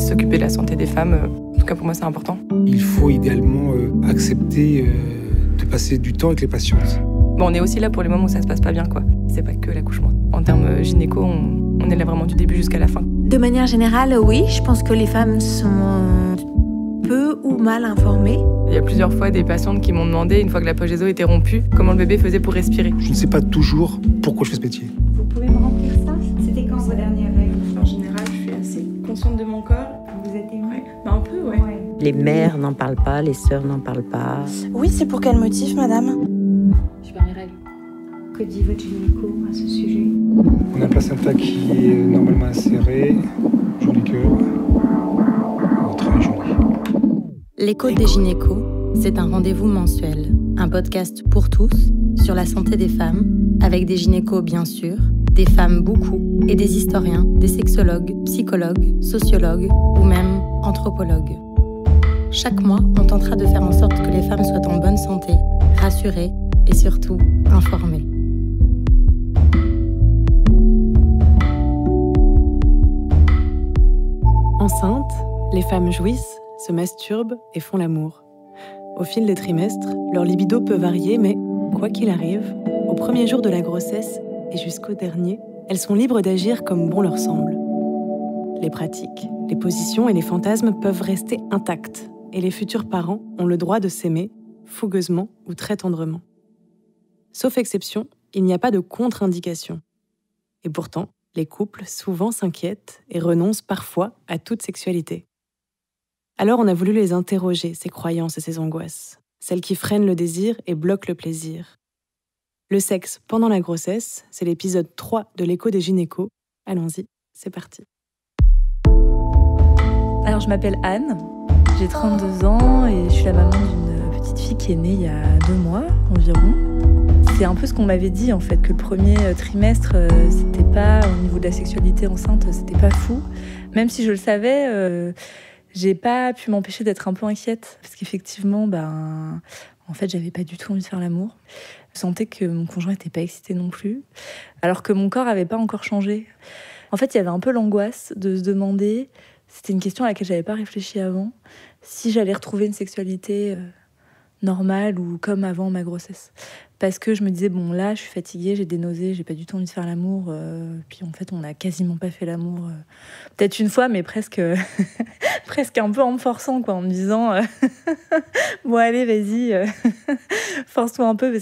s'occuper de la santé des femmes. En tout cas, pour moi, c'est important. Il faut idéalement accepter de passer du temps avec les patientes. Bon, on est aussi là pour les moments où ça se passe pas bien, quoi. C'est pas que l'accouchement. En termes gynéco, on est là vraiment du début jusqu'à la fin. De manière générale, oui, je pense que les femmes sont peu ou mal informées. Il y a plusieurs fois des patientes qui m'ont demandé, une fois que la poche des os était rompue, comment le bébé faisait pour respirer. Je ne sais pas toujours pourquoi je fais ce métier. Vous pouvez me remplir ça? C'était quand vos dernières règles? En général, je suis assez consciente de mon corps. Vous êtes émue? Un peu, ouais. Les mères n'en parlent pas, les sœurs n'en parlent pas. Oui, c'est pour quel motif, madame? Je suis pas mes règles. Que dit votre gynéco à ce sujet? On a un placenta qui est normalement inséré, joli cœur, très joli. L'écho des gynécos, c'est un rendez-vous mensuel, un podcast pour tous sur la santé des femmes, avec des gynécos bien sûr, des femmes beaucoup, et des historiens, des sexologues, psychologues, sociologues ou même anthropologues. Chaque mois, on tentera de faire en sorte que les femmes soient en bonne santé, rassurées et surtout informées. Enceintes, les femmes jouissent, se masturbent et font l'amour. Au fil des trimestres, leur libido peut varier, mais quoi qu'il arrive, au premier jour de la grossesse et jusqu'au dernier, elles sont libres d'agir comme bon leur semble. Les pratiques, les positions et les fantasmes peuvent rester intacts, et les futurs parents ont le droit de s'aimer, fougueusement ou très tendrement. Sauf exception, il n'y a pas de contre-indication. Et pourtant, les couples souvent s'inquiètent et renoncent parfois à toute sexualité. Alors on a voulu les interroger, ces croyances et ces angoisses, celles qui freinent le désir et bloquent le plaisir. Le sexe pendant la grossesse, c'est l'épisode 3 de l'écho des gynécos. Allons-y, c'est parti. Alors je m'appelle Anne, j'ai 32 ans et je suis la maman d'une petite fille qui est née il y a 2 mois environ. C'est un peu ce qu'on m'avait dit en fait, que le premier trimestre, c'était pas, au niveau de la sexualité enceinte, c'était pas fou. Même si je le savais, j'ai pas pu m'empêcher d'être un peu inquiète. Parce qu'effectivement, en fait, j'avais pas du tout envie de faire l'amour. Je sentais que mon conjoint était pas excité non plus. Alors que mon corps avait pas encore changé. En fait, il y avait un peu l'angoisse de se demander, c'était une question à laquelle j'avais pas réfléchi avant, si j'allais retrouver une sexualité normale ou comme avant ma grossesse. Parce que je me disais, bon là, je suis fatiguée, j'ai des nausées, j'ai pas du tout envie de faire l'amour. Puis en fait, on a quasiment pas fait l'amour. Peut-être une fois, mais presque, presque un peu en me forçant, quoi, en me disant, bon allez, vas-y, force-toi un peu,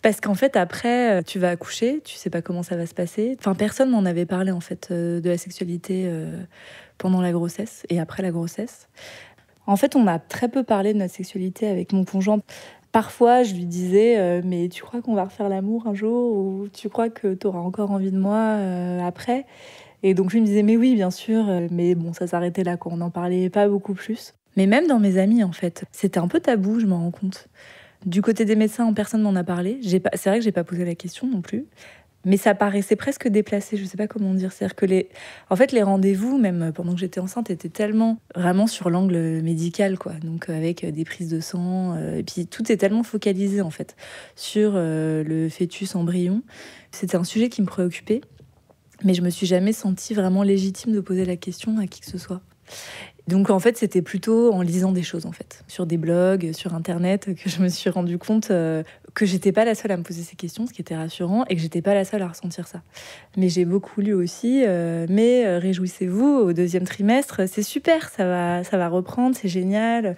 parce qu'en fait, après, tu vas accoucher, tu sais pas comment ça va se passer. Enfin, personne m'en avait parlé, en fait, de la sexualité pendant la grossesse et après la grossesse. En fait, on a très peu parlé de notre sexualité avec mon conjoint. Parfois, je lui disais « mais tu crois qu'on va refaire l'amour un jour ou tu crois que tu auras encore envie de moi après ?» Et donc, lui me disait « mais oui, bien sûr, mais bon, ça s'arrêtait là, quoi. On n'en parlait pas beaucoup plus. » Mais même dans mes amis, en fait, c'était un peu tabou, je m'en rends compte. Du côté des médecins, personne m'en a parlé. C'est vrai que j'ai pas posé la question non plus. Mais ça paraissait presque déplacé, je sais pas comment dire. C'est-à-dire que les rendez-vous, même pendant que j'étais enceinte, étaient tellement vraiment sur l'angle médical, quoi. Donc avec des prises de sang, et puis tout est tellement focalisé en fait sur le fœtus embryon. C'était un sujet qui me préoccupait, mais je me suis jamais sentie vraiment légitime de poser la question à qui que ce soit. Donc en fait, c'était plutôt en lisant des choses en fait, sur des blogs, sur internet, que je me suis rendu compte que j'étais pas la seule à me poser ces questions, ce qui était rassurant, et que j'étais pas la seule à ressentir ça. Mais j'ai beaucoup lu aussi, mais réjouissez-vous, au 2e trimestre, c'est super, ça va reprendre, c'est génial.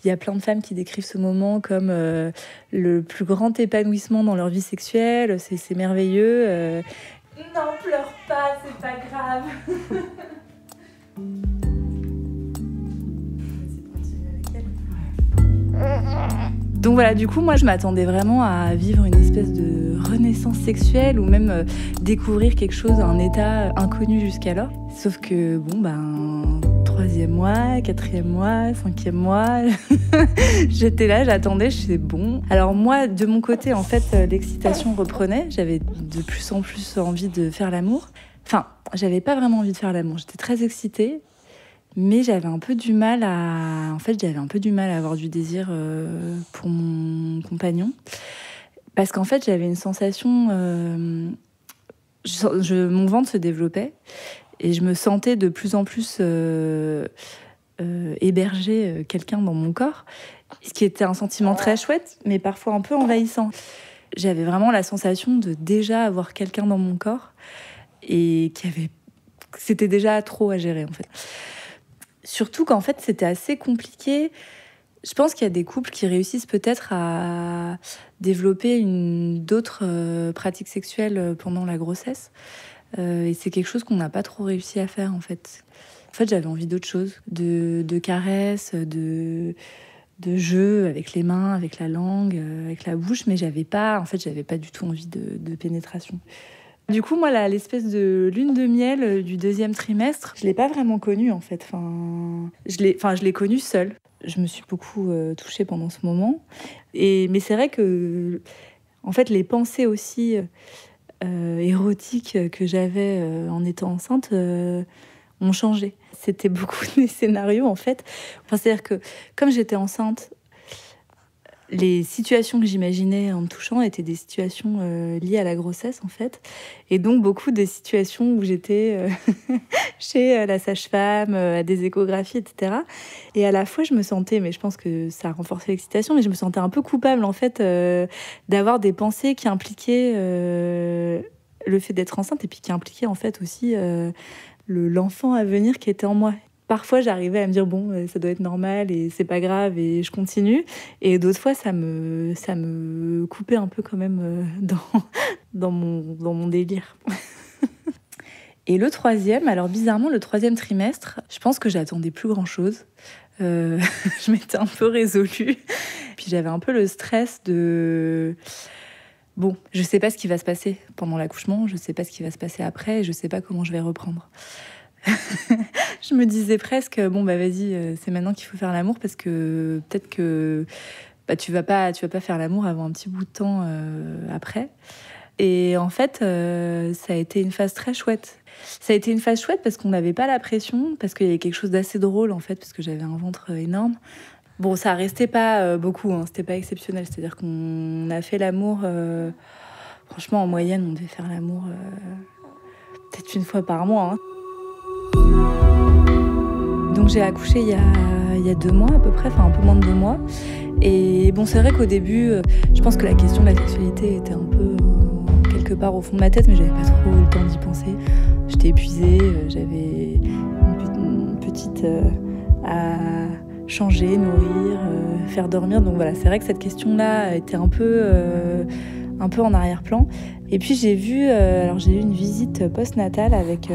Il y a plein de femmes qui décrivent ce moment comme le plus grand épanouissement dans leur vie sexuelle, c'est merveilleux. Non, pleure pas, c'est pas grave. Donc voilà, du coup, moi, je m'attendais vraiment à vivre une espèce de renaissance sexuelle ou même découvrir quelque chose, un état inconnu jusqu'alors. Sauf que, 3e mois, 4e mois, 5e mois, j'étais là, j'attendais, je disais bon. Alors moi, de mon côté, en fait, l'excitation reprenait. J'avais de plus en plus envie de faire l'amour. Enfin, j'avais pas vraiment envie de faire l'amour. J'étais très excitée. Mais j'avais un peu du mal à avoir du désir pour mon compagnon. Parce qu'en fait, j'avais une sensation... mon ventre se développait. Et je me sentais de plus en plus héberger quelqu'un dans mon corps, ce qui était un sentiment très chouette, mais parfois un peu envahissant. J'avais vraiment la sensation de déjà avoir quelqu'un dans mon corps et c'était déjà trop à gérer, en fait. Surtout qu'en fait, c'était assez compliqué. Je pense qu'il y a des couples qui réussissent peut-être à développer d'autres pratiques sexuelles pendant la grossesse. Et c'est quelque chose qu'on n'a pas trop réussi à faire, en fait. En fait, j'avais envie d'autre chose, de caresses, de jeux avec les mains, avec la langue, avec la bouche, mais j'avais pas du tout envie de pénétration. Du coup, moi, l'espèce de lune de miel du 2e trimestre, je l'ai pas vraiment connue, en fait. Je l'ai connue seule. Je me suis beaucoup touchée pendant ce moment. Mais c'est vrai que, en fait, les pensées aussi érotiques que j'avais en étant enceinte ont changé. C'était beaucoup des scénarios, en fait. C'est-à-dire que, comme j'étais enceinte, les situations que j'imaginais en me touchant étaient des situations liées à la grossesse, en fait. Et donc, beaucoup des situations où j'étais chez la sage-femme, à des échographies, etc. Et à la fois, je me sentais, mais je pense que ça a renforcé l'excitation, mais je me sentais un peu coupable, en fait, d'avoir des pensées qui impliquaient le fait d'être enceinte et puis qui impliquaient, en fait, aussi l'enfant à venir qui était en moi. Parfois, j'arrivais à me dire, bon, ça doit être normal et c'est pas grave et je continue. Et d'autres fois, ça me coupait un peu quand même dans mon délire. Et le 3e, alors bizarrement, le 3e trimestre, je pense que j'attendais plus grand-chose. Je m'étais un peu résolue. Puis j'avais un peu le stress de... Bon, je sais pas ce qui va se passer pendant l'accouchement, je sais pas ce qui va se passer après, et je sais pas comment je vais reprendre. Je me disais presque, bon bah vas-y, c'est maintenant qu'il faut faire l'amour parce que peut-être que tu vas pas faire l'amour avant un petit bout de temps après. Et en fait, ça a été une phase très chouette. Ça a été une phase chouette parce qu'on n'avait pas la pression, parce qu'il y avait quelque chose d'assez drôle en fait, parce que j'avais un ventre énorme. Bon, ça restait pas beaucoup, hein, c'était pas exceptionnel. C'est-à-dire qu'on a fait l'amour, franchement en moyenne, on devait faire l'amour peut-être une fois par mois. Hein. Donc j'ai accouché il y a 2 mois à peu près, enfin un peu moins de 2 mois. Et bon, c'est vrai qu'au début, je pense que la question de la sexualité était un peu quelque part au fond de ma tête, mais j'avais pas trop le temps d'y penser. J'étais épuisée, j'avais une petite à changer, nourrir, faire dormir. Donc voilà, c'est vrai que cette question-là était un peu en arrière-plan. Et puis j'ai eu une visite postnatale avec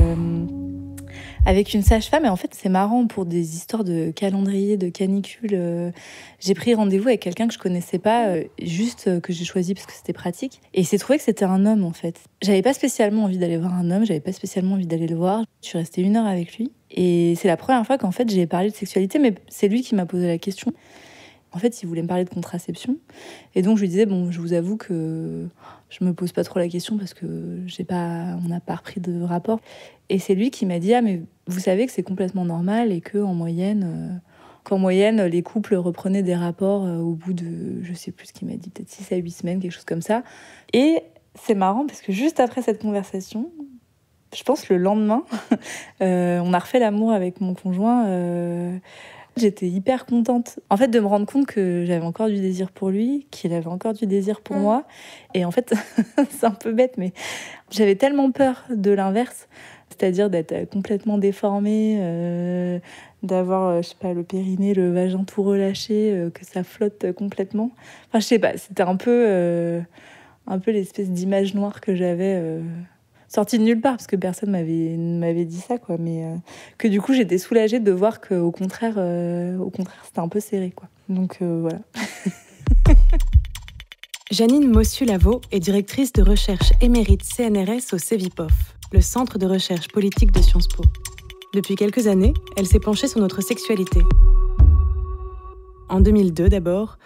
une sage-femme, et en fait c'est marrant, pour des histoires de calendrier, de canicule, j'ai pris rendez-vous avec quelqu'un que je connaissais pas, juste que j'ai choisi parce que c'était pratique, et il s'est trouvé que c'était un homme en fait. J'avais pas spécialement envie d'aller voir un homme, j'avais pas spécialement envie d'aller le voir, je suis restée 1 heure avec lui, et c'est la première fois qu'en fait j'ai parlé de sexualité, mais c'est lui qui m'a posé la question. En fait, il voulait me parler de contraception. Et donc, je lui disais, bon, je vous avoue que je me pose pas trop la question parce que on n'a pas repris de rapport. Et c'est lui qui m'a dit, ah, mais vous savez que c'est complètement normal et qu'en moyenne, les couples reprenaient des rapports au bout de, je sais plus ce qu'il m'a dit, peut-être 6 à 8 semaines, quelque chose comme ça. Et c'est marrant parce que juste après cette conversation, je pense le lendemain, on a refait l'amour avec mon conjoint. J'étais hyper contente, en fait, de me rendre compte que j'avais encore du désir pour lui, qu'il avait encore du désir pour moi. Et en fait, c'est un peu bête, mais j'avais tellement peur de l'inverse, c'est-à-dire d'être complètement déformée, d'avoir, je sais pas, le périnée, le vagin tout relâché, que ça flotte complètement. Enfin, je sais pas, c'était un peu l'espèce d'image noire que j'avais... sortie de nulle part, parce que personne m'avait dit ça, quoi. Mais que du coup, j'étais soulagée de voir qu'au contraire, c'était un peu serré, quoi. Donc voilà. Janine Mossu-Lavaux est directrice de recherche émérite CNRS au CEVIPOF, le Centre de recherche politique de Sciences Po. Depuis quelques années, elle s'est penchée sur notre sexualité. En 2002 d'abord,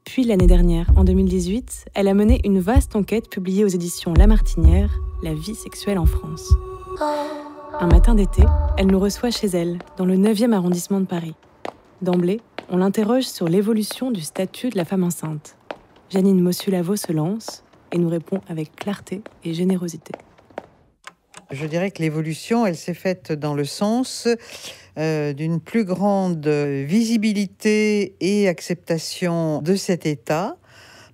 puis l'année dernière, en 2018, elle a mené une vaste enquête publiée aux éditions La Martinière, La vie sexuelle en France. Un matin d'été, elle nous reçoit chez elle, dans le 9e arrondissement de Paris. D'emblée, on l'interroge sur l'évolution du statut de la femme enceinte. Janine Mossu-Lavaux se lance et nous répond avec clarté et générosité. Je dirais que l'évolution, elle s'est faite dans le sens d'une plus grande visibilité et acceptation de cet état.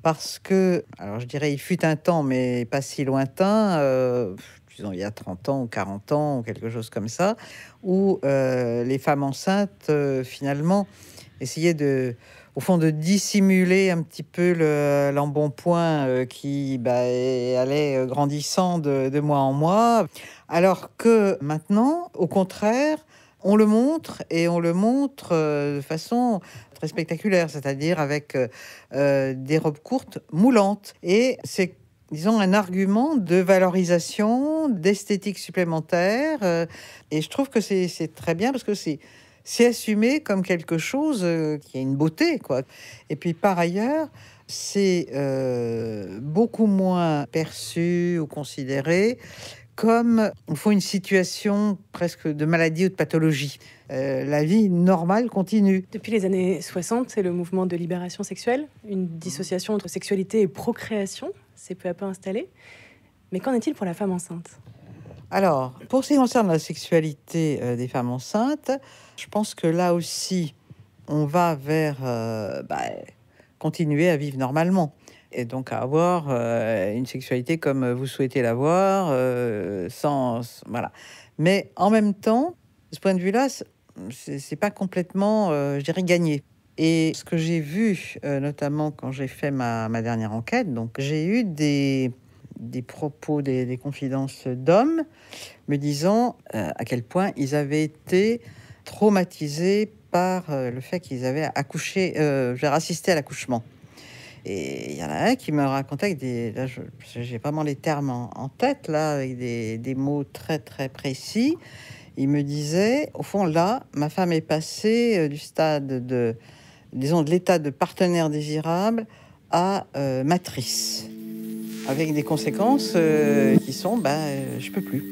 Parce que, alors je dirais, il fut un temps, mais pas si lointain, disons il y a 30 ans ou 40 ans ou quelque chose comme ça, où les femmes enceintes, finalement, essayaient au fond, de dissimuler un petit peu l'embonpoint qui allait grandissant de mois en mois. Alors que maintenant, au contraire, on le montre, et on le montre de façon très spectaculaire, c'est-à-dire avec des robes courtes moulantes. Et c'est, disons, un argument de valorisation, d'esthétique supplémentaire. Et je trouve que c'est très bien, parce que c'est assumé comme quelque chose qui a une beauté, quoi. Et puis, par ailleurs, c'est beaucoup moins perçu ou considéré comme il faut une situation presque de maladie ou de pathologie. La vie normale continue. Depuis les années 60, c'est le mouvement de libération sexuelle. Une dissociation entre sexualité et procréation s'est peu à peu installée. Mais qu'en est-il pour la femme enceinte ? Alors, pour ce qui concerne la sexualité des femmes enceintes, je pense que là aussi, on va vers continuer à vivre normalement. Et donc à avoir une sexualité comme vous souhaitez l'avoir, voilà. Mais en même temps, de ce point de vue-là, c'est pas complètement, je dirais, gagné. Et ce que j'ai vu, notamment quand j'ai fait ma dernière enquête, donc j'ai eu des propos, des confidences d'hommes me disant à quel point ils avaient été traumatisés par le fait qu'ils avaient assisté à l'accouchement. Et il y en a un qui me racontait avec là, j'ai vraiment les termes en tête, là, avec des mots très, très précis. Il me disait, au fond, là, ma femme est passée du stade de l'état de partenaire désirable à matrice, avec des conséquences qui sont, je peux plus.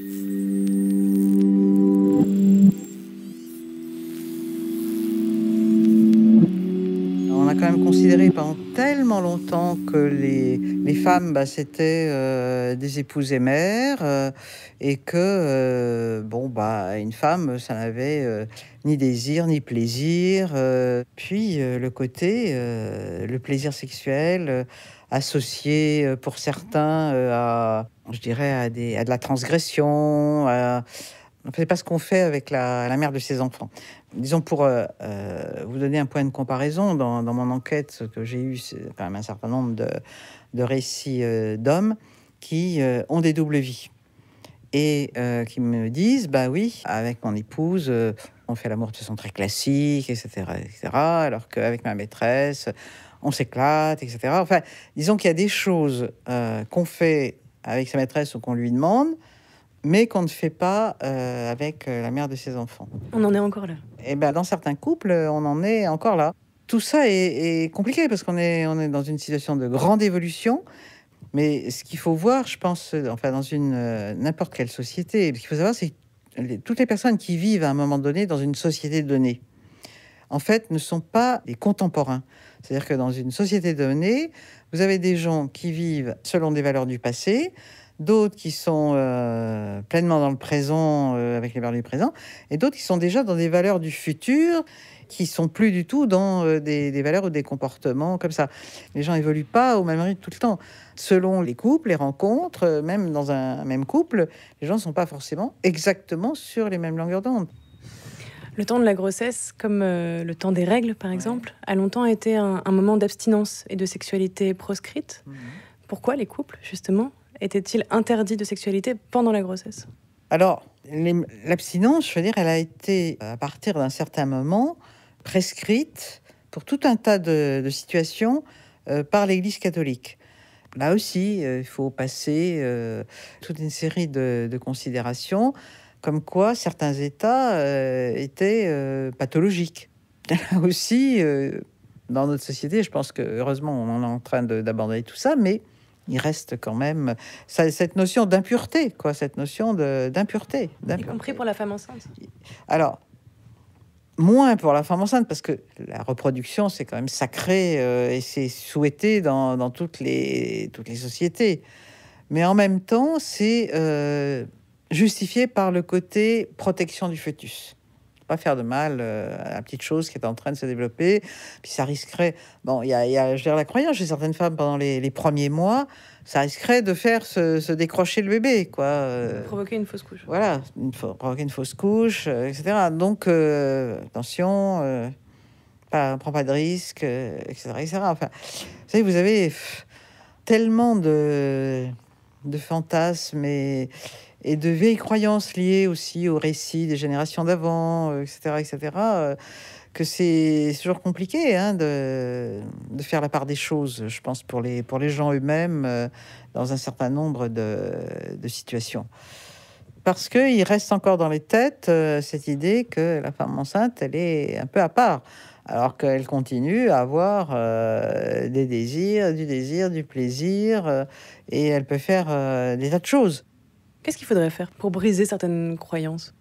On a quand même considéré pendant tellement longtemps que les femmes, c'était des épouses et mères, et que, une femme, ça n'avait ni désir, ni plaisir. Puis, le plaisir sexuel associé, pour certains, à de la transgression. On ne fait pas ce qu'on fait avec la mère de ses enfants. Disons, pour vous donner un point de comparaison, dans mon enquête que j'ai eu, c'est quand même un certain nombre de récits d'hommes qui ont des doubles vies et qui me disent, oui, avec mon épouse, on fait l'amour de façon très classique, etc., alors qu'avec ma maîtresse, on s'éclate, etc. Enfin, disons qu'il y a des choses qu'on fait avec sa maîtresse ou qu'on lui demande, mais qu'on ne fait pas avec la mère de ses enfants. On en est encore là. Et dans certains couples, on en est encore là. Tout ça est compliqué parce qu'on est dans une situation de grande évolution. Mais ce qu'il faut voir, je pense, dans n'importe quelle société, ce qu'il faut savoir, c'est que toutes les personnes qui vivent à un moment donné dans une société donnée, en fait, ne sont pas des contemporains. C'est-à-dire que dans une société donnée, vous avez des gens qui vivent selon des valeurs du passé, d'autres qui sont pleinement dans le présent, avec les valeurs du présent, et d'autres qui sont déjà dans des valeurs du futur, qui sont plus du tout dans des valeurs ou des comportements comme ça. Les gens évoluent pas au même rythme tout le temps. Selon les couples, les rencontres, même dans un même couple, les gens ne sont pas forcément exactement sur les mêmes longueurs d'onde. Le temps de la grossesse, comme le temps des règles, par exemple, a longtemps été un moment d'abstinence et de sexualité proscrite. Pourquoi les couples, justement, étaient-ils interdits de sexualité pendant la grossesse ? Alors, l'abstinence, je veux dire, elle a été, à partir d'un certain moment, prescrite pour tout un tas de situations par l'Église catholique. Là aussi, il faut passer toute une série de considérations, comme quoi certains états étaient pathologiques. Là aussi, dans notre société, je pense que, heureusement, on est en train d'abandonner tout ça, mais il reste quand même cette notion d'impureté, cette notion d'impureté. Y compris pour la femme enceinte. Alors, moins pour la femme enceinte, parce que la reproduction, c'est quand même sacré et c'est souhaité dans toutes les sociétés. Mais en même temps, c'est justifié par le côté protection du fœtus. Pas faire de mal à la petite chose qui est en train de se développer. Puis ça risquerait... Bon, il y a je veux dire, la croyance chez certaines femmes pendant les premiers mois, ça risquerait de faire se décrocher le bébé, quoi. Provoquer une fausse couche. Voilà, provoquer une fausse couche, etc. Donc, attention, prends pas de risques, etc., etc. Enfin, vous savez, vous avez tellement de fantasmes et de vieilles croyances liées aussi au récit des générations d'avant, etc., que c'est toujours compliqué de faire la part des choses, je pense, pour les gens eux-mêmes, dans un certain nombre de situations. Parce qu'il reste encore dans les têtes cette idée que la femme enceinte, elle est un peu à part, alors qu'elle continue à avoir des désirs, du plaisir, et elle peut faire des tas de choses. Qu'est-ce qu'il faudrait faire pour briser certaines croyances ?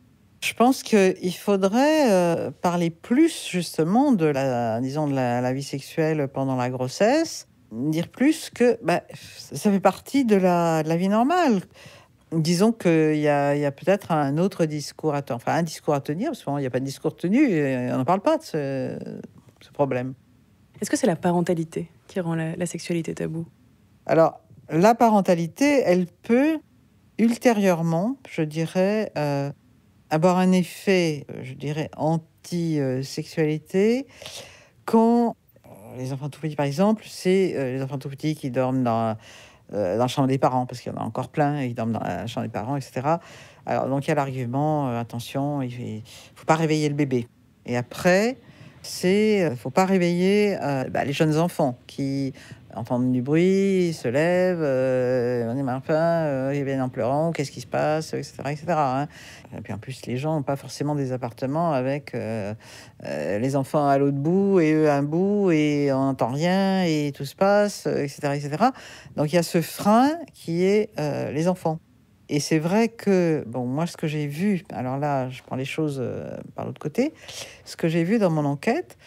Je pense qu'il faudrait parler plus justement de la vie sexuelle pendant la grossesse, dire plus que ça fait partie de la vie normale. Disons qu'il y a peut-être un autre discours à tenir, enfin un discours à tenir, parce qu'il n'y a pas de discours tenu, et on n'en parle pas de ce problème. Est-ce que c'est la parentalité qui rend la sexualité tabou ? Alors, la parentalité, elle peut ultérieurement, je dirais, avoir un effet, je dirais, anti-sexualité, quand les enfants tout petits, par exemple, c'est les enfants tout petits qui dorment dans la chambre des parents, parce qu'il y en a encore plein, ils dorment dans la chambre des parents, etc. Alors, donc, il y a l'argument, attention, il ne faut pas réveiller le bébé. Et après, il ne faut pas réveiller les jeunes enfants qui entendent du bruit, se lèvent, on est mal faim, ils viennent en pleurant, qu'est-ce qui se passe, etc. Et puis en plus, les gens n'ont pas forcément des appartements avec les enfants à l'autre bout et eux à un bout, et on n'entend rien, et tout se passe, etc. Donc il y a ce frein qui est les enfants. Et c'est vrai que, moi, ce que j'ai vu, alors là, je prends les choses par l'autre côté, ce que j'ai vu dans mon enquête,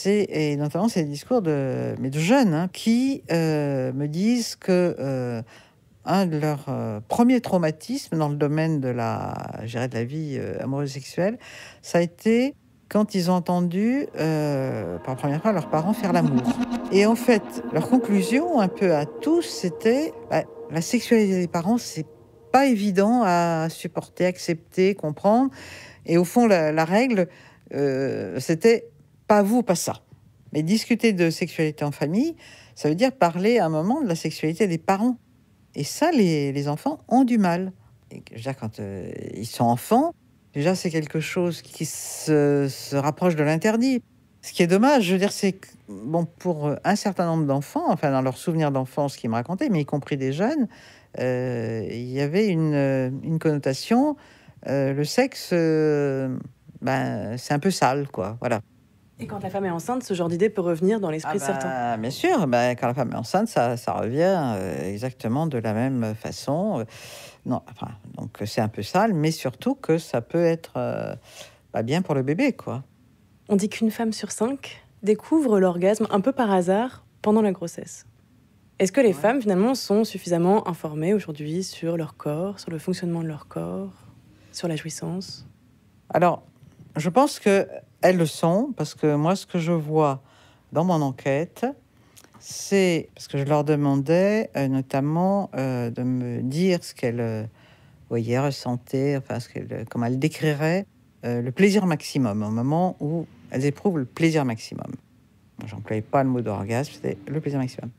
et notamment c'est des discours de jeunes qui me disent que un de leurs premiers traumatismes dans le domaine de la vie amoureuse et sexuelle, ça a été quand ils ont entendu pour la première fois leurs parents faire l'amour. Et en fait, leur conclusion un peu à tous, c'était la sexualité des parents, c'est pas évident à supporter, accepter, comprendre. Et au fond, la règle, c'était pas vous, pas ça. Mais discuter de sexualité en famille, ça veut dire parler à un moment de la sexualité des parents. Et ça, les enfants ont du mal. Et déjà, quand ils sont enfants, déjà, c'est quelque chose qui se rapproche de l'interdit. Ce qui est dommage, je veux dire, c'est que, pour un certain nombre d'enfants, enfin, dans leurs souvenirs d'enfance qu'ils me racontaient, mais y compris des jeunes, il y avait une connotation. Le sexe, c'est un peu sale, quoi. Voilà. Et quand la femme est enceinte, ce genre d'idée peut revenir dans l'esprit de certains. Bien sûr, quand la femme est enceinte, ça revient exactement de la même façon. Donc c'est un peu sale, mais surtout que ça peut être bien pour le bébé, quoi. On dit qu'une femme sur 5 découvre l'orgasme un peu par hasard pendant la grossesse. Est-ce que les femmes, finalement, sont suffisamment informées aujourd'hui sur leur corps, sur le fonctionnement de leur corps, sur la jouissance ? Alors, je pense qu'elles le sont, parce que moi, ce que je vois dans mon enquête, c'est parce que je leur demandais notamment de me dire ce qu'elles voyaient, ressentaient, comment elles décriraient le plaisir maximum, au moment où elles éprouvent le plaisir maximum. J'employais pas le mot d'orgasme, c'était le plaisir maximum.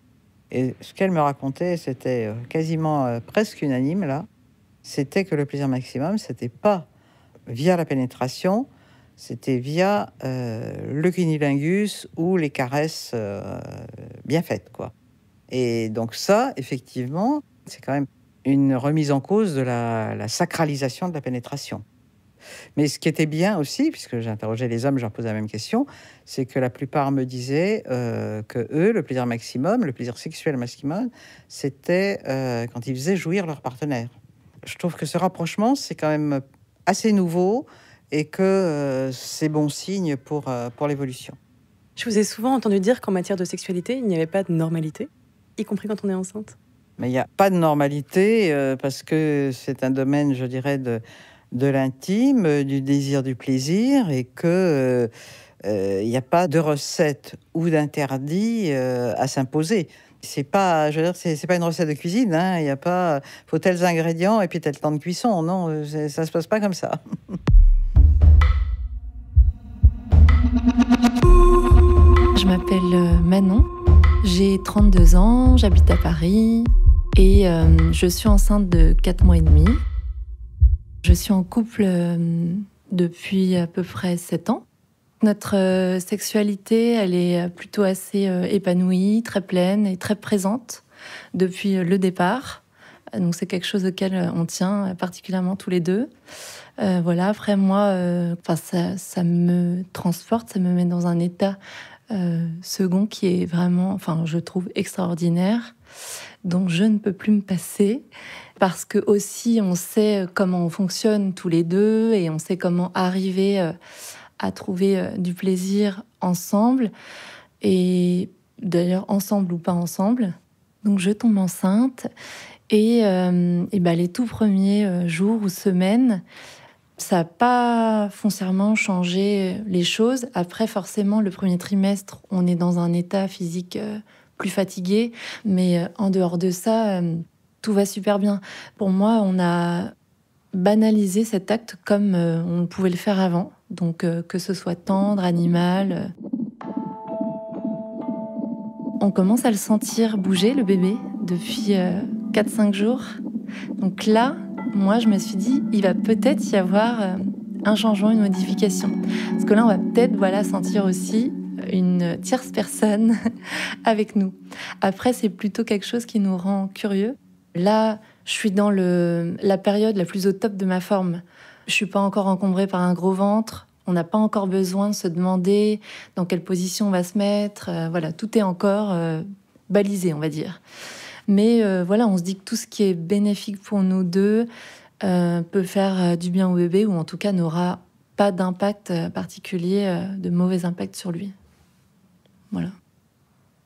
Et ce qu'elles me racontaient, c'était quasiment presque unanime, là. C'était que le plaisir maximum, c'était pas via la pénétration, c'était via le cunnilingus ou les caresses bien faites, quoi. Et donc ça, effectivement, c'est quand même une remise en cause de la sacralisation de la pénétration. Mais ce qui était bien aussi, puisque j'interrogeais les hommes, je leur posais la même question, c'est que la plupart me disaient que eux, le plaisir maximum, le plaisir sexuel maximum, c'était quand ils faisaient jouir leur partenaire. Je trouve que ce rapprochement, c'est quand même assez nouveau et que c'est bon signe pour l'évolution. Je vous ai souvent entendu dire qu'en matière de sexualité, il n'y avait pas de normalité, y compris quand on est enceinte. Mais il n'y a pas de normalité parce que c'est un domaine, je dirais, de l'intime, du désir, du plaisir, et que il n'y a pas de recette ou d'interdit à s'imposer. C'est pas, je veux dire, c'est pas une recette de cuisine. Hein. Il y a pas, faut tels ingrédients et puis tel temps de cuisson. Non, ça se passe pas comme ça. Je m'appelle Manon, j'ai 32 ans, j'habite à Paris et je suis enceinte de 4 mois et demi. Je suis en couple depuis à peu près 7 ans. Notre sexualité, elle est plutôt assez épanouie, très pleine et très présente depuis le départ. Donc c'est quelque chose auquel on tient particulièrement tous les deux. Voilà, après moi, ça me transporte, ça me met dans un état second qui est vraiment, je trouve extraordinaire, dont je ne peux plus me passer, parce que aussi on sait comment on fonctionne tous les deux et on sait comment arriver à trouver du plaisir ensemble, et d'ailleurs ensemble ou pas ensemble. Donc je tombe enceinte et les tout premiers jours ou semaines, ça n'a pas foncièrement changé les choses. Après, forcément, le premier trimestre, on est dans un état physique plus fatigué. Mais en dehors de ça, tout va super bien. Pour moi, on a banalisé cet acte comme on pouvait le faire avant. Donc, que ce soit tendre, animal. On commence à le sentir bouger, le bébé, depuis 4-5 jours. Donc là, moi, je me suis dit, il va peut-être y avoir un changement, une modification. Parce que là, on va peut-être sentir aussi une tierce personne avec nous. Après, c'est plutôt quelque chose qui nous rend curieux. Là, je suis dans la période la plus au top de ma forme. Je ne suis pas encore encombrée par un gros ventre. On n'a pas encore besoin de se demander dans quelle position on va se mettre. Tout est encore balisé, on va dire. Mais on se dit que tout ce qui est bénéfique pour nous deux peut faire du bien au bébé, ou en tout cas n'aura pas d'impact particulier, de mauvais impact sur lui. Voilà.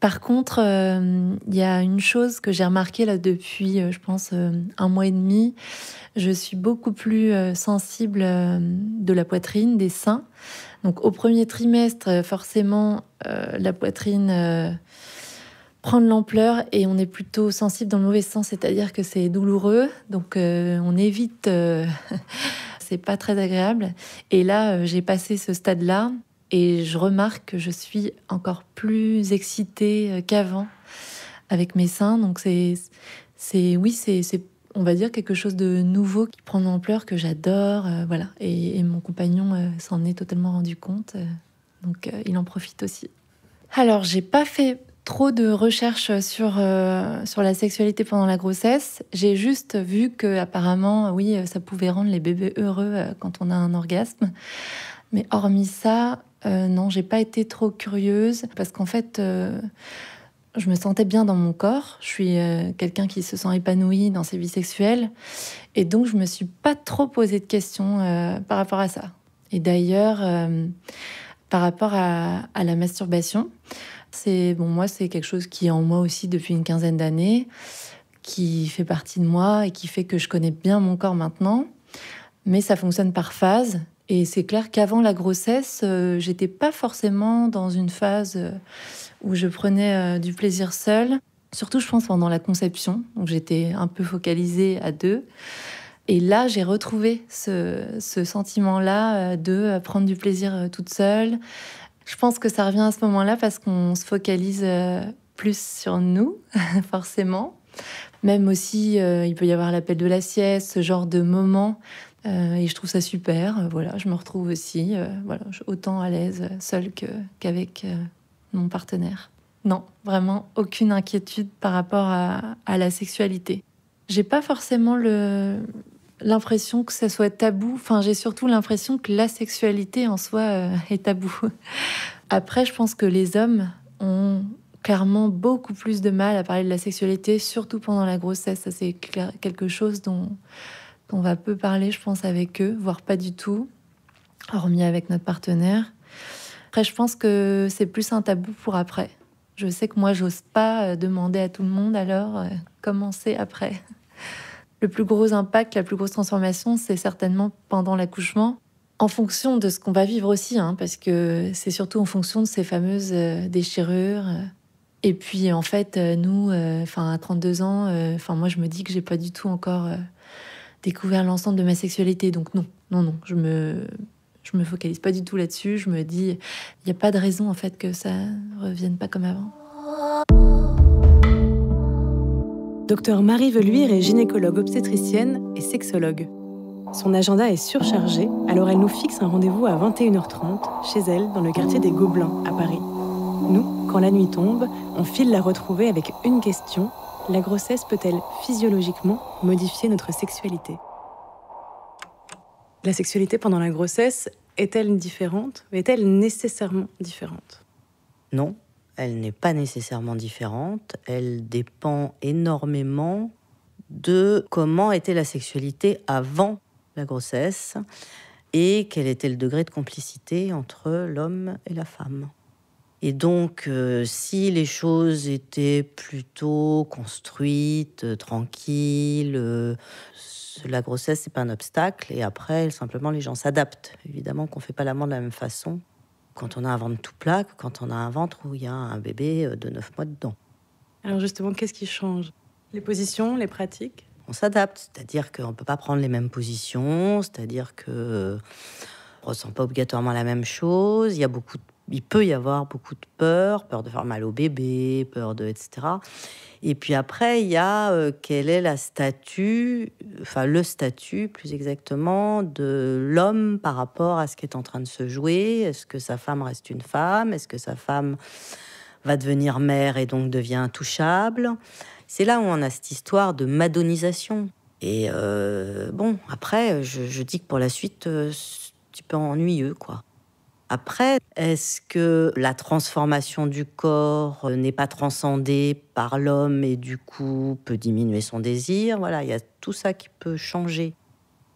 Par contre, il y a une chose que j'ai remarquée là depuis, je pense, 1 mois et demi. Je suis beaucoup plus sensible de la poitrine, des seins. Donc au premier trimestre, forcément, la poitrine prend de l'ampleur et on est plutôt sensible dans le mauvais sens, c'est-à-dire que c'est douloureux. Donc on évite, c'est pas très agréable. Et là, j'ai passé ce stade-là. Et je remarque que je suis encore plus excitée qu'avant avec mes seins. Donc c'est on va dire quelque chose de nouveau qui prend de l'ampleur, que j'adore. Et mon compagnon s'en est totalement rendu compte. Donc il en profite aussi. Alors, j'ai pas fait trop de recherches sur la sexualité pendant la grossesse. J'ai juste vu que apparemment, oui, ça pouvait rendre les bébés heureux quand on a un orgasme. Mais hormis ça, non, j'ai pas été trop curieuse parce qu'en fait, je me sentais bien dans mon corps. Je suis quelqu'un qui se sent épanoui dans ses vies sexuelles. Et donc, je me suis pas trop posé de questions par rapport à ça. Et d'ailleurs, par rapport à la masturbation, moi, c'est quelque chose qui est en moi aussi depuis une 15aine d'années, qui fait partie de moi et qui fait que je connais bien mon corps maintenant. Mais ça fonctionne par phase. Et c'est clair qu'avant la grossesse, j'étais pas forcément dans une phase où je prenais du plaisir seule. Surtout, je pense, pendant la conception. Donc, j'étais un peu focalisée à 2. Et là, j'ai retrouvé ce sentiment-là de prendre du plaisir toute seule. Je pense que ça revient à ce moment-là parce qu'on se focalise plus sur nous, forcément. Même aussi, il peut y avoir l'appel de la sieste, ce genre de moment. Et je trouve ça super. Je me retrouve aussi autant à l'aise seule qu'avec mon partenaire. Non, vraiment aucune inquiétude par rapport à la sexualité. J'ai pas forcément l'impression que ça soit tabou. Enfin, j'ai surtout l'impression que la sexualité en soi est tabou. Après, je pense que les hommes ont clairement beaucoup plus de mal à parler de la sexualité, surtout pendant la grossesse. Ça, c'est quelque chose dont on va peu parler, je pense, avec eux, voire pas du tout, hormis avec notre partenaire. Après, je pense que c'est plus un tabou pour après. Je sais que moi, j'ose pas demander à tout le monde alors comment c'est après. Le plus gros impact, la plus grosse transformation, c'est certainement pendant l'accouchement, en fonction de ce qu'on va vivre aussi, parce que c'est surtout en fonction de ces fameuses déchirures. Et puis en fait, nous, à 32 ans, moi je me dis que j'ai pas du tout encore découvert l'ensemble de ma sexualité. Donc non, je me focalise pas du tout là-dessus. Je me dis, il n'y a pas de raison en fait que ça revienne pas comme avant. Docteur Marie Veluire est gynécologue obstétricienne et sexologue. Son agenda est surchargé, alors elle nous fixe un rendez-vous à 21h30 chez elle dans le quartier des Gobelins à Paris. Nous, quand la nuit tombe, on file la retrouver avec une question: la grossesse peut-elle physiologiquement modifier notre sexualité ? La sexualité pendant la grossesse est-elle différente ? Est-elle nécessairement différente ? Non, elle n'est pas nécessairement différente. Elle dépend énormément de comment était la sexualité avant la grossesse et quel était le degré de complicité entre l'homme et la femme. Et donc, si les choses étaient plutôt construites, tranquilles, la grossesse, c'est pas un obstacle. Et après, simplement, les gens s'adaptent. Évidemment qu'on fait pas l'amour de la même façon quand on a un ventre tout plat que quand on a un ventre où il y a un bébé de 9 mois dedans. Alors justement, qu'est-ce qui change ? Les positions, les pratiques ? On s'adapte, c'est-à-dire qu'on peut pas prendre les mêmes positions, c'est-à-dire que on ressent pas obligatoirement la même chose. Il peut y avoir beaucoup de peur de faire mal au bébé, etc. Et puis après, il y a quel est le statut plus exactement, de l'homme par rapport à ce qui est en train de se jouer. Est-ce que sa femme reste une femme ? Est-ce que sa femme va devenir mère et donc devient intouchable ? C'est là où on a cette histoire de madonisation. Et après, je dis que pour la suite, c'est un petit peu ennuyeux, quoi. Après, est-ce que la transformation du corps n'est pas transcendée par l'homme et du coup peut diminuer son désir ? Voilà, il y a tout ça qui peut changer.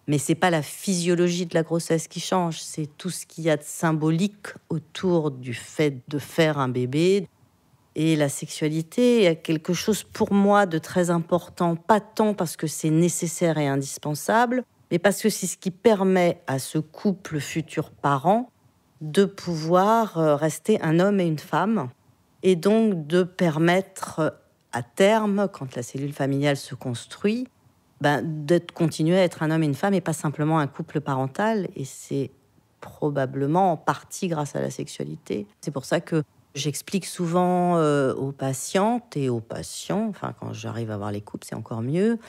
Mais c'est pas la physiologie de la grossesse qui change, c'est tout ce qu'il y a de symbolique autour du fait de faire un bébé. Et la sexualité a quelque chose pour moi de très important, pas tant parce que c'est nécessaire et indispensable, mais parce que c'est ce qui permet à ce couple futur parent de pouvoir rester un homme et une femme, et donc de permettre à terme, quand la cellule familiale se construit, de continuer à être un homme et une femme et pas simplement un couple parental. Et c'est probablement en partie grâce à la sexualité. C'est pour ça que j'explique souvent aux patientes et aux patients, quand j'arrive à voir les couples, c'est encore mieux,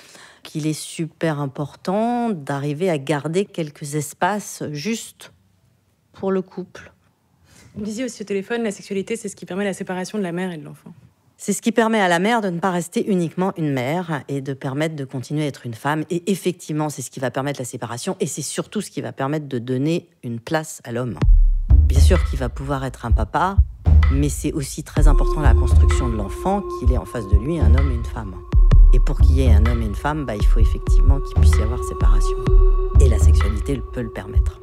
qu'il est super important d'arriver à garder quelques espaces justes pour le couple. Vous disiez aussi au téléphone, la sexualité, c'est ce qui permet la séparation de la mère et de l'enfant. C'est ce qui permet à la mère de ne pas rester uniquement une mère et de permettre de continuer à être une femme. Et effectivement, c'est ce qui va permettre la séparation et c'est surtout ce qui va permettre de donner une place à l'homme. Bien sûr qu'il va pouvoir être un papa, mais c'est aussi très important la construction de l'enfant qu'il ait en face de lui un homme et une femme. Et pour qu'il y ait un homme et une femme, il faut effectivement qu'il puisse y avoir séparation. Et la sexualité peut le permettre.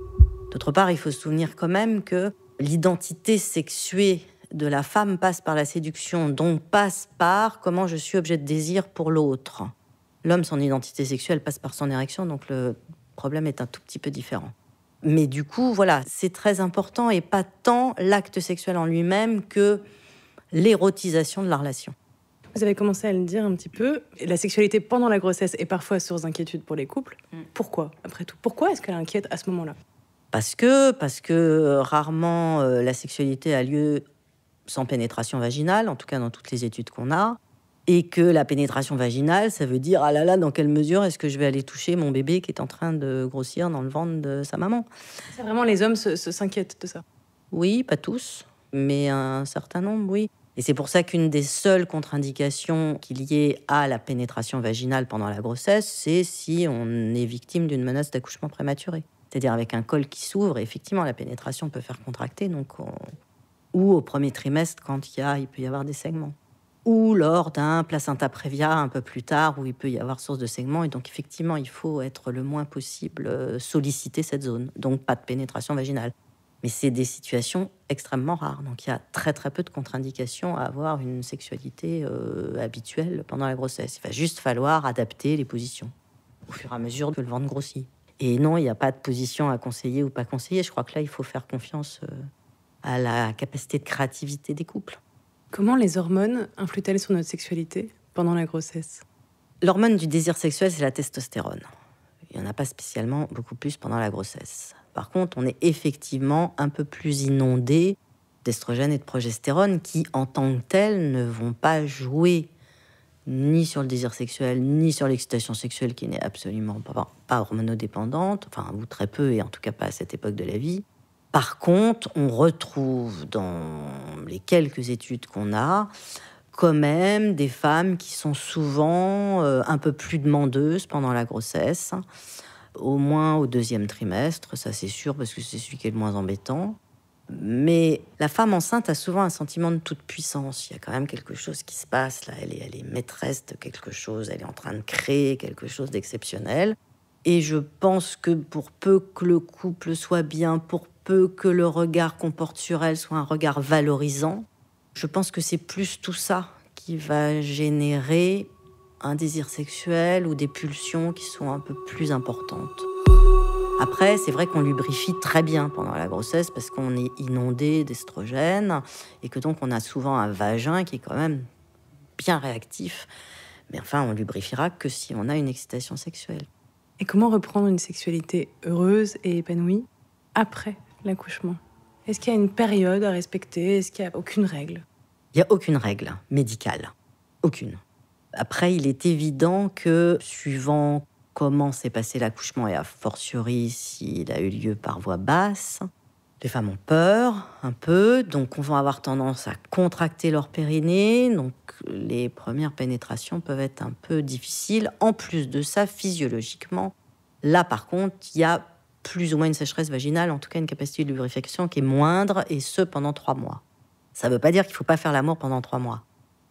D'autre part, il faut se souvenir quand même que l'identité sexuée de la femme passe par la séduction, donc passe par comment je suis objet de désir pour l'autre. L'homme, son identité sexuelle passe par son érection, donc le problème est un tout petit peu différent. Mais du coup, voilà, c'est très important et pas tant l'acte sexuel en lui-même que l'érotisation de la relation. Vous avez commencé à le dire un petit peu, la sexualité pendant la grossesse est parfois source d'inquiétude pour les couples. Pourquoi, après tout ? Pourquoi est-ce qu'elle inquiète à ce moment-là ? Parce que rarement la sexualité a lieu sans pénétration vaginale, en tout cas dans toutes les études qu'on a, et que la pénétration vaginale, ça veut dire, ah là là, dans quelle mesure est-ce que je vais aller toucher mon bébé qui est en train de grossir dans le ventre de sa maman ? C'est vraiment les hommes s'inquiètent de ça ? Oui, pas tous, mais un certain nombre, oui. Et c'est pour ça qu'une des seules contre-indications qu'il y ait à la pénétration vaginale pendant la grossesse, c'est si on est victime d'une menace d'accouchement prématuré. C'est-à-dire avec un col qui s'ouvre, et effectivement, la pénétration peut faire contracter, ou au premier trimestre, quand il peut y avoir des saignements. Ou lors d'un placenta prévia un peu plus tard, où il peut y avoir source de saignement. Et donc, effectivement, il faut être le moins possible solliciter cette zone. Donc, pas de pénétration vaginale. Mais c'est des situations extrêmement rares. Donc il y a très très peu de contre-indications à avoir une sexualité habituelle pendant la grossesse. Il va juste falloir adapter les positions au fur et à mesure que le ventre grossit. Et non, il n'y a pas de position à conseiller ou pas conseiller. Je crois que là, il faut faire confiance à la capacité de créativité des couples. Comment les hormones influent-elles sur notre sexualité pendant la grossesse ? L'hormone du désir sexuel, c'est la testostérone. Il n'y en a pas spécialement beaucoup plus pendant la grossesse. Par contre, on est effectivement un peu plus inondé d'estrogène et de progestérone qui, en tant que tels, ne vont pas jouer ni sur le désir sexuel, ni sur l'excitation sexuelle qui n'est absolument pas hormonodépendante, enfin, ou très peu, et en tout cas pas à cette époque de la vie. Par contre, on retrouve dans les quelques études qu'on a, quand même des femmes qui sont souvent un peu plus demandeuses pendant la grossesse, au moins au 2e trimestre, ça c'est sûr, parce que c'est celui qui est le moins embêtant. Mais la femme enceinte a souvent un sentiment de toute puissance. Il y a quand même quelque chose qui se passe là. Elle est maîtresse de quelque chose. Elle est en train de créer quelque chose d'exceptionnel. Et je pense que pour peu que le couple soit bien, pour peu que le regard qu'on porte sur elle soit un regard valorisant, je pense que c'est plus tout ça qui va générer un désir sexuel ou des pulsions qui sont un peu plus importantes. Après, c'est vrai qu'on lubrifie très bien pendant la grossesse parce qu'on est inondé d'estrogène et que donc on a souvent un vagin qui est quand même bien réactif. Mais enfin, on lubrifiera que si on a une excitation sexuelle. Et comment reprendre une sexualité heureuse et épanouie après l'accouchement ? Est-ce qu'il y a une période à respecter ? Est-ce qu'il n'y a aucune règle ? Il n'y a aucune règle médicale. Aucune. Après, il est évident que suivant comment s'est passé l'accouchement et a fortiori s'il a eu lieu par voie basse, les femmes ont peur un peu, donc on va avoir tendance à contracter leur périnée, donc les premières pénétrations peuvent être un peu difficiles. En plus de ça, physiologiquement, là par contre, il y a plus ou moins une sécheresse vaginale, en tout cas une capacité de lubrification qui est moindre, et ce pendant 3 mois. Ça ne veut pas dire qu'il ne faut pas faire l'amour pendant 3 mois.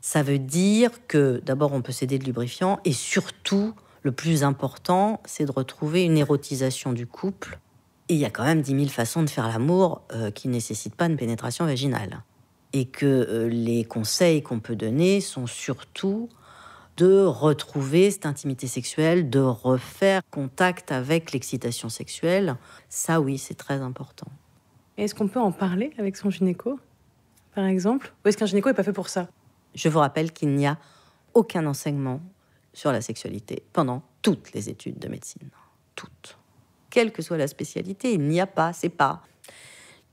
Ça veut dire que d'abord on peut s'aider de lubrifiant, et surtout, le plus important, c'est de retrouver une érotisation du couple. Et il y a quand même 10 000 façons de faire l'amour qui ne nécessitent pas une pénétration vaginale. Et que les conseils qu'on peut donner sont surtout de retrouver cette intimité sexuelle, de refaire contact avec l'excitation sexuelle. Ça, oui, c'est très important. Et est-ce qu'on peut en parler avec son gynéco, par exemple ? Ou est-ce qu'un gynéco n'est pas fait pour ça ? Je vous rappelle qu'il n'y a aucun enseignement sur la sexualité pendant toutes les études de médecine. Toutes. Quelle que soit la spécialité, il n'y a pas, c'est pas.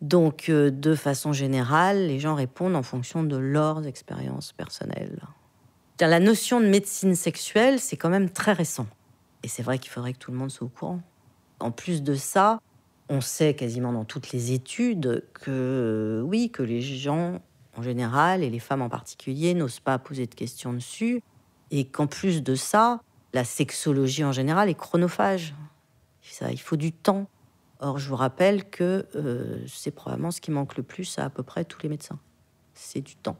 Donc, de façon générale, les gens répondent en fonction de leurs expériences personnelles. La notion de médecine sexuelle, c'est quand même très récent. Et c'est vrai qu'il faudrait que tout le monde soit au courant. En plus de ça, on sait quasiment dans toutes les études que, oui, que les gens en général, et les femmes en particulier, n'osent pas poser de questions dessus. Et qu'en plus de ça, la sexologie en général est chronophage. Ça, il faut du temps. Or, je vous rappelle que c'est probablement ce qui manque le plus à peu près tous les médecins. C'est du temps.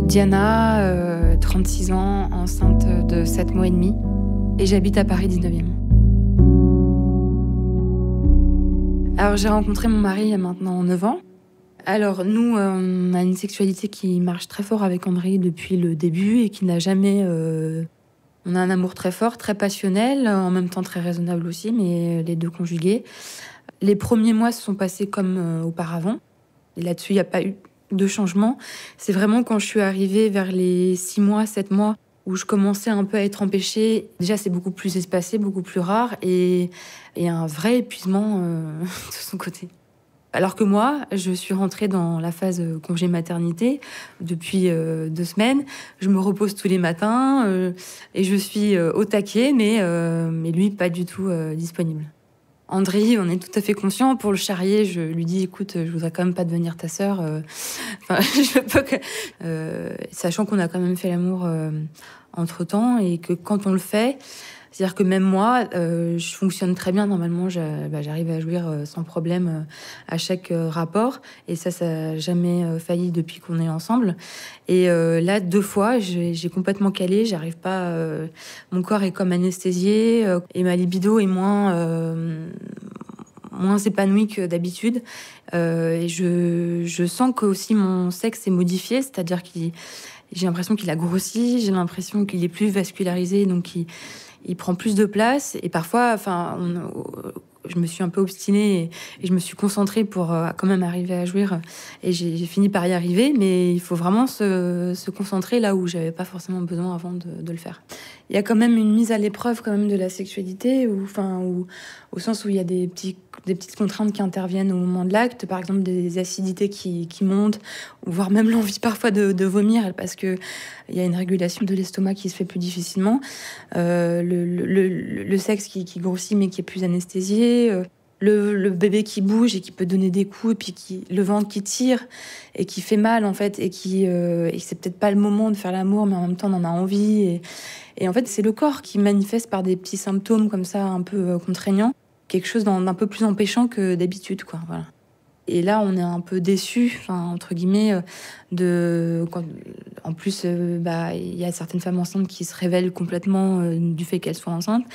Diana, 36 ans, enceinte de 7 mois et demi. Et j'habite à Paris 19e. Alors, j'ai rencontré mon mari il y a maintenant 9 ans. Alors, nous, on a une sexualité qui marche très fort avec André depuis le début et qui n'a jamais... On a un amour très fort, très passionnel, en même temps très raisonnable aussi, mais les deux conjugués. Les premiers mois se sont passés comme auparavant. Et là-dessus, il n'y a pas eu de changement. C'est vraiment quand je suis arrivée vers les 6 mois, 7 mois, où je commençais un peu à être empêchée. Déjà, c'est beaucoup plus espacé, beaucoup plus rare, et un vrai épuisement de son côté. Alors que moi, je suis rentrée dans la phase congé maternité depuis 2 semaines. Je me repose tous les matins et je suis au taquet, mais lui, pas du tout disponible. André, on est tout à fait conscient. Pour le charrier, je lui dis, écoute, je voudrais quand même pas devenir ta sœur. Je peux que... sachant qu'on a quand même fait l'amour entre-temps et que quand on le fait, C'est-à-dire que même moi, je fonctionne très bien. Normalement, j'arrive à jouir sans problème à chaque rapport. Et ça n'a jamais failli depuis qu'on est ensemble. Et là, 2 fois, j'ai complètement calé. J'arrive pas... mon corps est comme anesthésié. Et ma libido est moins épanouie que d'habitude. Et je sens que aussi mon sexe est modifié. C'est-à-dire j'ai l'impression qu'il a grossi. J'ai l'impression qu'il est plus vascularisé. Donc, il prend plus de place et parfois, je me suis un peu obstinée et je me suis concentrée pour quand même arriver à jouir et j'ai fini par y arriver, mais il faut vraiment se concentrer là où j'avais pas forcément besoin avant de le faire. Il y a quand même une mise à l'épreuve quand même de la sexualité, au sens où il y a des petites contraintes qui interviennent au moment de l'acte, par exemple des acidités qui montent, voire même l'envie parfois de vomir parce que il y a une régulation de l'estomac qui se fait plus difficilement, le sexe qui grossit mais qui est plus anesthésié, le bébé qui bouge et qui peut donner des coups, et puis le ventre qui tire et qui fait mal en fait, et c'est peut-être pas le moment de faire l'amour, mais en même temps on en a envie. Et en fait, c'est le corps qui manifeste par des petits symptômes comme ça, un peu contraignants, quelque chose d'un peu plus empêchant que d'habitude, quoi. Voilà. Et là, on est un peu déçus, entre guillemets, en plus, il y a certaines femmes enceintes qui se révèlent complètement du fait qu'elles soient enceintes.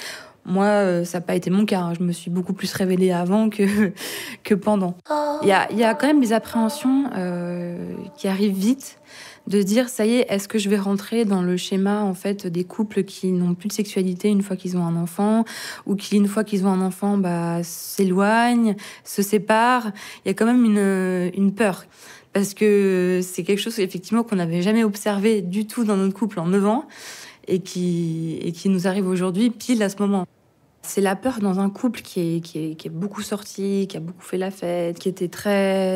Moi, ça n'a pas été mon cas. Je me suis beaucoup plus révélée avant que pendant. Il y a quand même des appréhensions qui arrivent vite, de se dire, ça y est, est-ce que je vais rentrer dans le schéma en fait des couples qui n'ont plus de sexualité une fois qu'ils ont un enfant, ou qui, une fois qu'ils ont un enfant, s'éloignent, se séparent. Il y a quand même une peur. Parce que c'est quelque chose, effectivement, qu'on n'avait jamais observé du tout dans notre couple en 9 ans, et qui nous arrive aujourd'hui, pile à ce moment. C'est la peur dans un couple qui est beaucoup sorti, qui a beaucoup fait la fête, qui était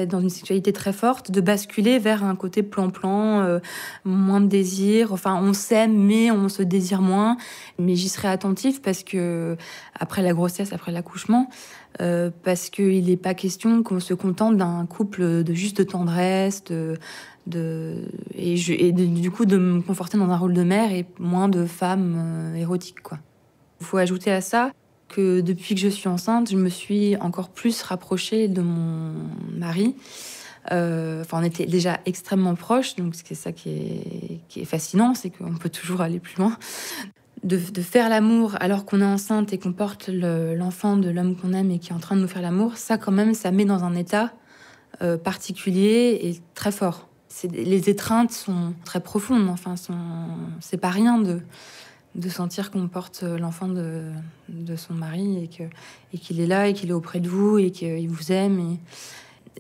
dans une sexualité très forte, de basculer vers un côté plan-plan, moins de désir. Enfin, on s'aime, mais on se désire moins. Mais j'y serai attentive parce que, après la grossesse, après l'accouchement, parce qu'il n'est pas question qu'on se contente d'un couple juste de tendresse, du coup de me conforter dans un rôle de mère et moins de femme érotique, quoi. Il faut ajouter à ça que depuis que je suis enceinte, je me suis encore plus rapprochée de mon mari. On était déjà extrêmement proches, donc c'est ça qui est fascinant, c'est qu'on peut toujours aller plus loin. De faire l'amour alors qu'on est enceinte et qu'on porte l'enfant de l'homme qu'on aime et qui est en train de nous faire l'amour, ça quand même, ça met dans un état particulier et très fort. Les étreintes sont très profondes, c'est pas rien de sentir qu'on porte l'enfant de son mari et qu'il est là et qu'il est auprès de vous et qu'il vous aime.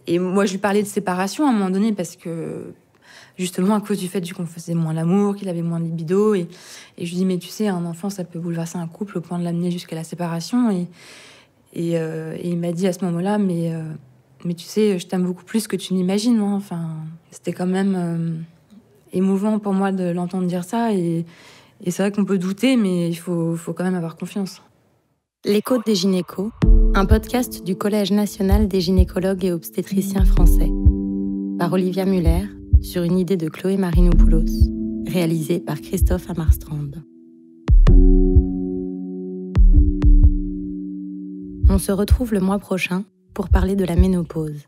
Et moi, je lui parlais de séparation à un moment donné parce que, justement, à cause du fait qu'on faisait moins l'amour, qu'il avait moins de libido. Et je lui dis, mais tu sais, un enfant, ça peut bouleverser un couple au point de l'amener jusqu'à la séparation. Et il m'a dit à ce moment-là, mais tu sais, je t'aime beaucoup plus que tu n'imagines. Hein. C'était quand même émouvant pour moi de l'entendre dire ça. Et c'est vrai qu'on peut douter, mais il faut quand même avoir confiance. L'écho des gynécos, un podcast du Collège national des gynécologues et obstétriciens français. Par Olivia Muller, sur une idée de Chloé Marinopoulos, réalisée par Christophe Amarstrand. On se retrouve le mois prochain pour parler de la ménopause.